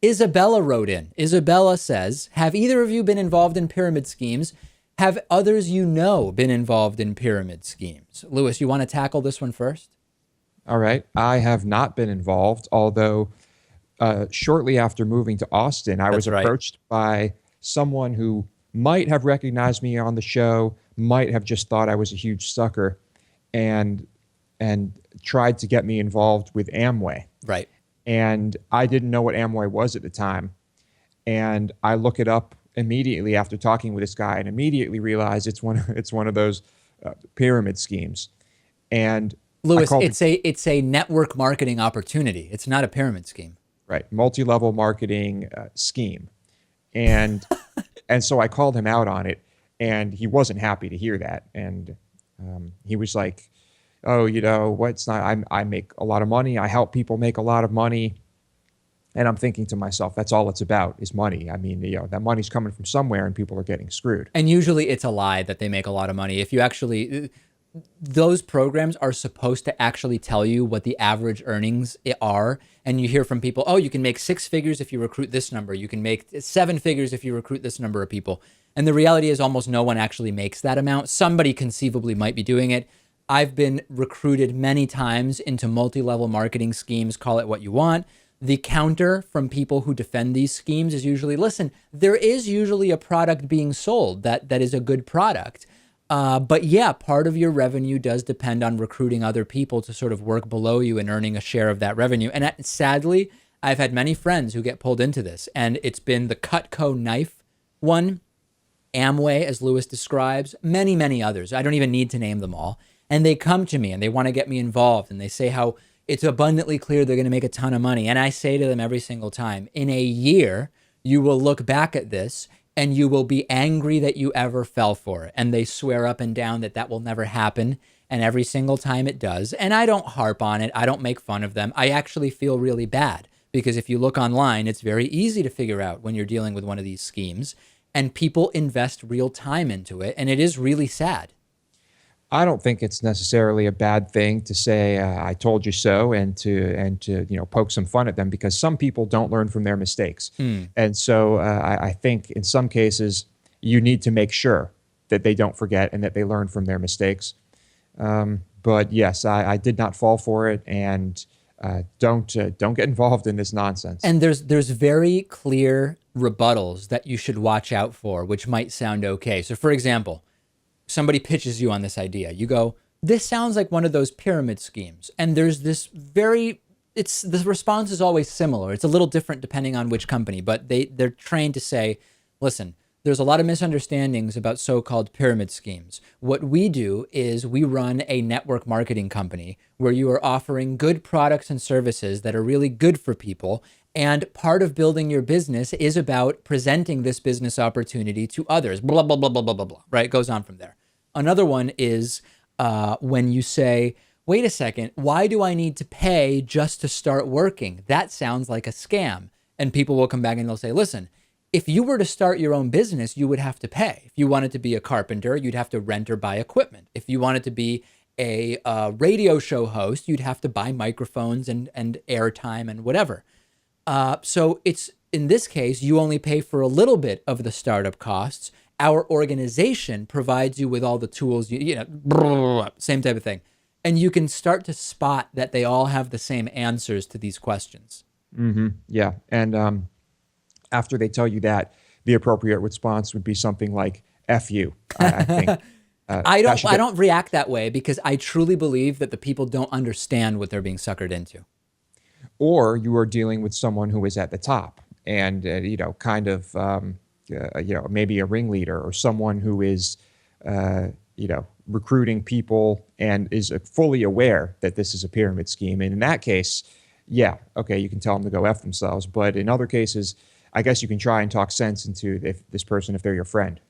Isabella wrote in. Isabella says, have either of you been involved in pyramid schemes? Have others you know been involved in pyramid schemes? Lewis, you want to tackle this one first? All right. I have not been involved, although shortly after moving to Austin, I was That's right. approached by someone who might have recognized me on the show, might have just thought I was a huge sucker, and and tried to get me involved with Amway. Right. And I didn't know what Amway was at the time. And I look it up immediately after talking with this guy, and immediately realize it's one of those pyramid schemes. And I Lewis, called the it's a network marketing opportunity. It's not a pyramid scheme. right multi-level marketing scheme, and and so I called him out on it, and he wasn't happy to hear that, and he was like, "Oh, what's not? I make a lot of money. I help people make a lot of money." And I'm thinking to myself, that's all it's about is money. I mean, that money's coming from somewhere, and people are getting screwed. And usually it's a lie that they make a lot of money. If you actually, those programs are supposed to actually tell you what the average earnings are. And you hear from people, oh, you can make 6 figures if you recruit this number. You can make 7 figures if you recruit this number of people. And the reality is almost no one actually makes that amount. Somebody conceivably might be doing it. I've been recruited many times into multi-level marketing schemes, call it what you want. The counter from people who defend these schemes is usually, listen, there is usually a product being sold that is a good product. But yeah, part of your revenue does depend on recruiting other people to sort of work below you and earning a share of that revenue. And sadly, I've had many friends who get pulled into this, and it's been the Cutco knife one, Amway, as Lewis describes, many, many others. I don't even need to name them all. And they come to me and they want to get me involved, and they say how it's abundantly clear they're going to make a ton of money. And I say to them every single time, in a year, you will look back at this and you will be angry that you ever fell for it. And they swear up and down that that will never happen. And every single time it does. And I don't harp on it. I don't make fun of them. I actually feel really bad, because if you look online, it's very easy to figure out when you're dealing with one of these schemes, and people invest real time into it. And it is really sad. I don't think it's necessarily a bad thing to say "I told you so" and to poke some fun at them, because some people don't learn from their mistakes, and so I think in some cases you need to make sure that they don't forget and that they learn from their mistakes. But yes, I did not fall for it, and don't get involved in this nonsense. And there's very clear rebuttals that you should watch out for, which might sound okay. So for example, somebody pitches you on this idea. You go, this sounds like one of those pyramid schemes. And there's this the response is always similar. It's a little different depending on which company, but they're trained to say, listen, there's a lot of misunderstandings about so-called pyramid schemes. What we do is we run a network marketing company where you are offering good products and services that are really good for people. And part of building your business is about presenting this business opportunity to others, blah, blah, blah, blah, blah, blah, blah, right? It goes on from there. Another one is when you say, wait a second, why do I need to pay just to start working? That sounds like a scam. And people will come back and they'll say, listen, if you were to start your own business, you would have to pay. If you wanted to be a carpenter, you'd have to rent or buy equipment. If you wanted to be a radio show host, you'd have to buy microphones and airtime and whatever. So it's, in this case, you only pay for a little bit of the startup costs. Our organization provides you with all the tools, same type of thing. And you can start to spot that they all have the same answers to these questions. Mm-hmm. Yeah. And after they tell you that, the appropriate response would be something like "F you." I think. I don't react that way, because I truly believe that the people don't understand what they're being suckered into. Or you are dealing with someone who is at the top, and maybe a ringleader, or someone who is recruiting people and is fully aware that this is a pyramid scheme. And in that case, yeah, okay, you can tell them to go F themselves. But in other cases, I guess you can try and talk sense into this person if they're your friend.